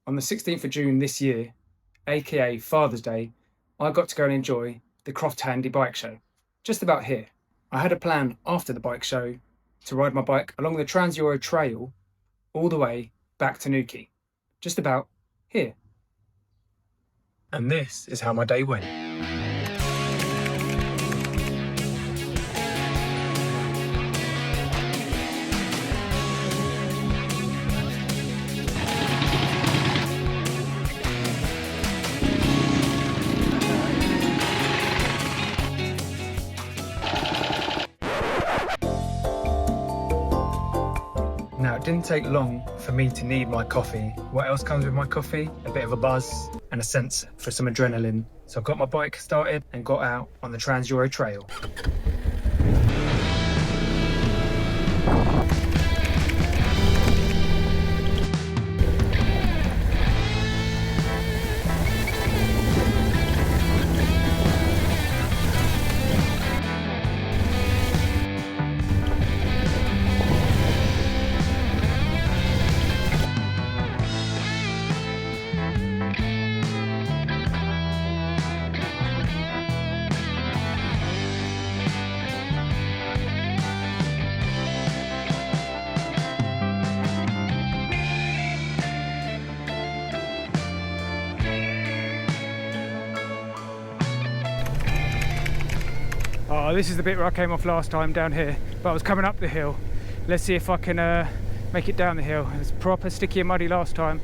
On the 16th of June this year, aka Father's Day, I got to go and enjoy the Croft Handy Bike Show, just about here. I had a plan after the bike show to ride my bike along the Trans-Euro Trail all the way back to Newquay, just about here. And this is how my day went. Now, it didn't take long for me to need my coffee. What else comes with my coffee? A bit of a buzz and a sense for some adrenaline. So I got my bike started and got out on the Trans-Euro Trail. Oh, this is the bit where I came off last time down here, but I was coming up the hill. Let's see if I can make it down the hill. It was proper sticky and muddy last time.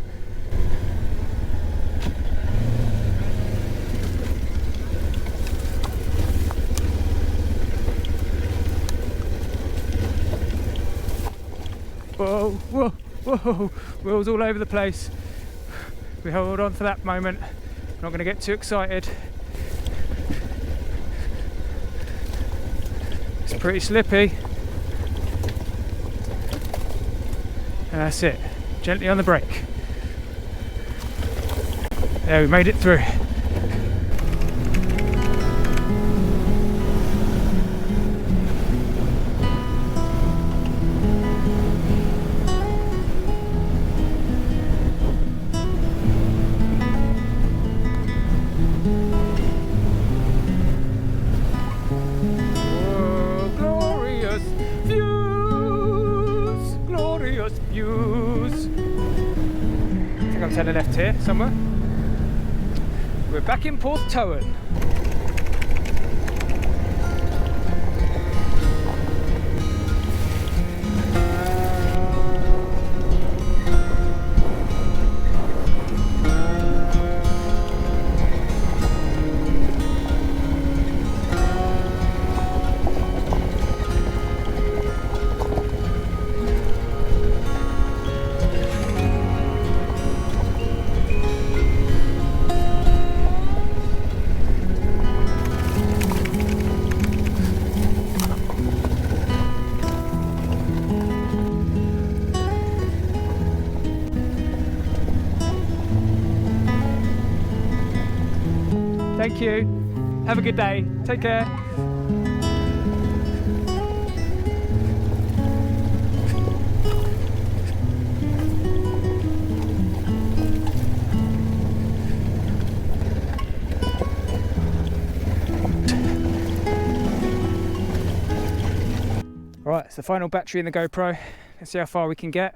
Whoa, whoa, whoa, wheels all over the place. We hold on for that moment. Not going to get too excited. It's pretty slippy. And that's it. Gently on the brake. There, we made it through. Turn left here somewhere. We're back in Port Towan. Thank you. Have a good day. Take care. Right, it's the final battery in the GoPro. Let's see how far we can get.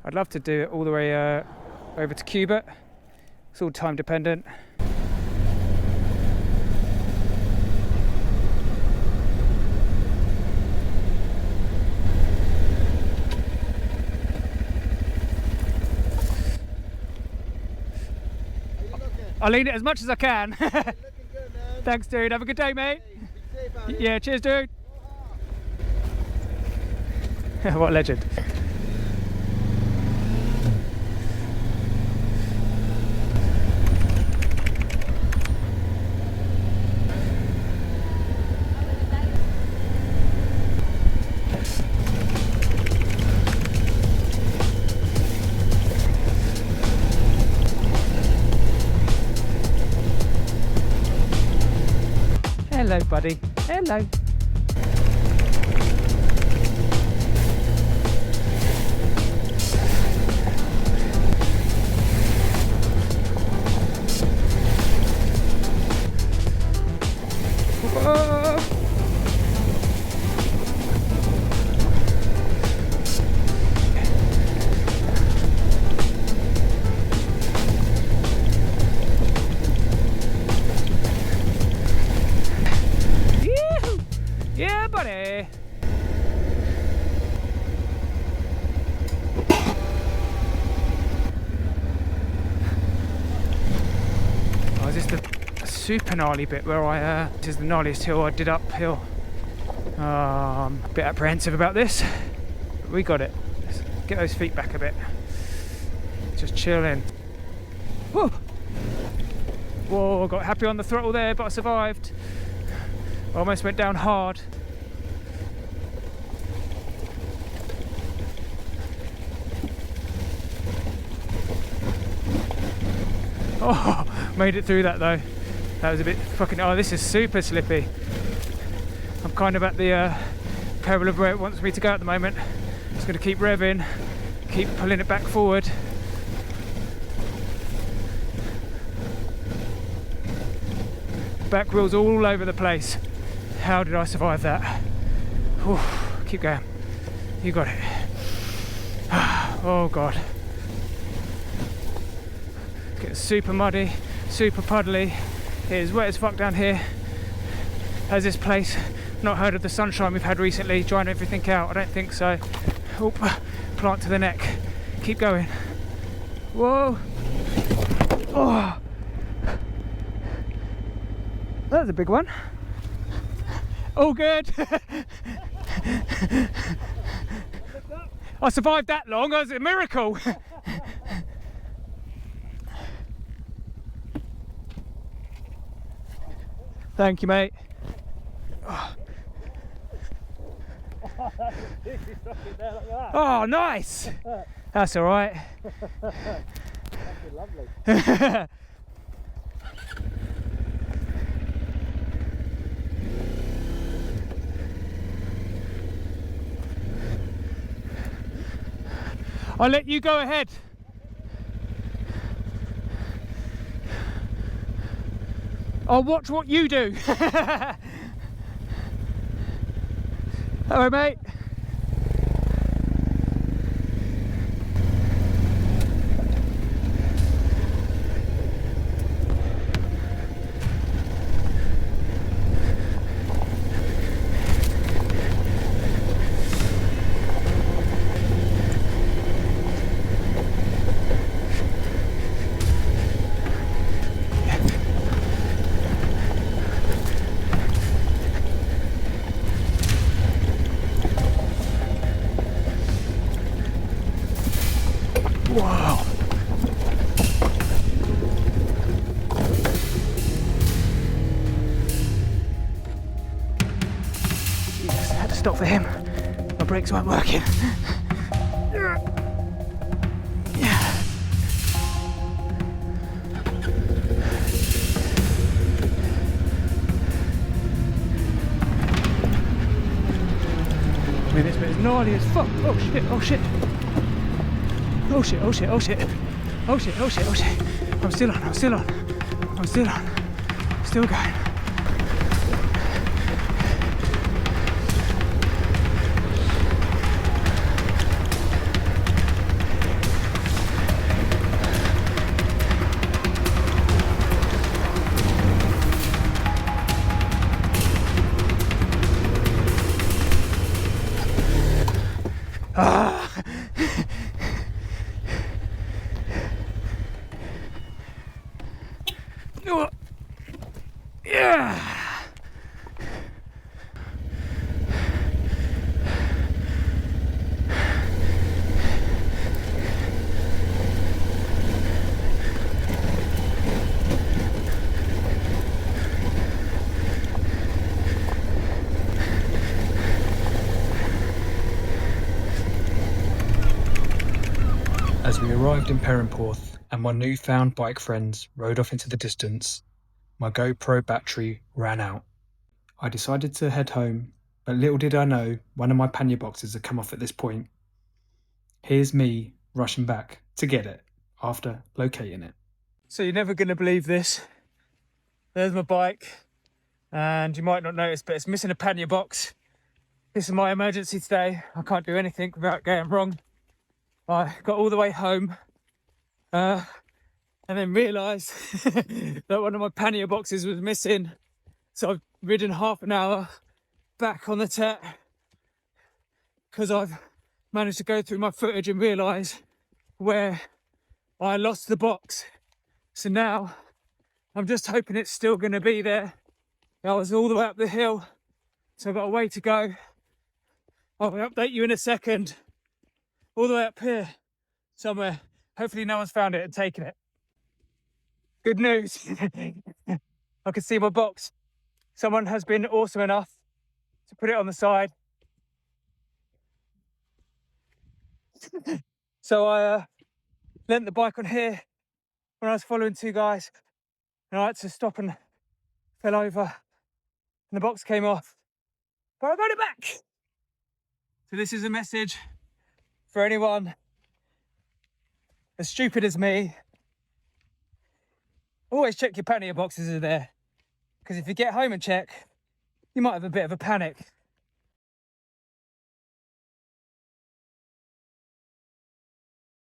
I'd love to do it all the way over to Cuba. It's all time dependent. I'll lean it as much as I can. Looking good, man. Thanks, dude. Have a good day, mate. Hey, yeah, cheers, dude. What a legend. Hello, buddy. Hello. is this the super gnarly bit where this is the gnarliest hill I did uphill. I'm a bit apprehensive about this, but we got it. Let's get those feet back a bit. Just chilling. Whoa! Whoa, got happy on the throttle there, but I survived. Almost went down hard. Oh, made it through that though. That was a bit fucking, oh, this is super slippy. I'm kind of at the peril of where it wants me to go at the moment. Just gonna keep revving, keep pulling it back forward. Back wheels all over the place. How did I survive that? Whew, keep going. You got it. Oh God. It's getting super muddy, super puddly. It is wet as fuck down here. Has this place not heard of the sunshine we've had recently, drying everything out? I don't think so. Oh, plant to the neck. Keep going. Whoa. Oh. That was a big one. All good. I survived that long. That was a miracle. Thank you, mate. Oh, nice. That's all right. Lovely. I'll let you go ahead. I'll watch what you do. Hello, mate. Whoa. Jesus, I had to stop for him. My brakes weren't working. Yeah. I mean, this bit is gnarly as fuck. Oh shit, oh shit. Oh shit, oh shit, oh shit. Oh shit, oh shit, oh shit. I'm still on, I'm still on. I'm still on. Still going. Ah! Yeah. As we arrived in Perranporth and my newfound bike friends rode off into the distance, my GoPro battery ran out. I decided to head home, but little did I know one of my pannier boxes had come off at this point. Here's me rushing back to get it after locating it. So you're never going to believe this. There's my bike, and you might not notice, but it's missing a pannier box. This is my emergency today. I can't do anything without going wrong. I got all the way home and then realised that one of my pannier boxes was missing. So I've ridden half an hour back on the TET because I've managed to go through my footage and realise where I lost the box. So now I'm just hoping it's still going to be there. I was all the way up the hill, so I've got a way to go. I'll update you in a second. All the way up here somewhere. Hopefully no one's found it and taken it. Good news. I can see my box. Someone has been awesome enough to put it on the side. So I lent the bike on here when I was following two guys, and I had to stop and fell over, and the box came off, but I got it back. So this is a message for anyone as stupid as me. Always check your pannier boxes are there, because if you get home and check, you might have a bit of a panic.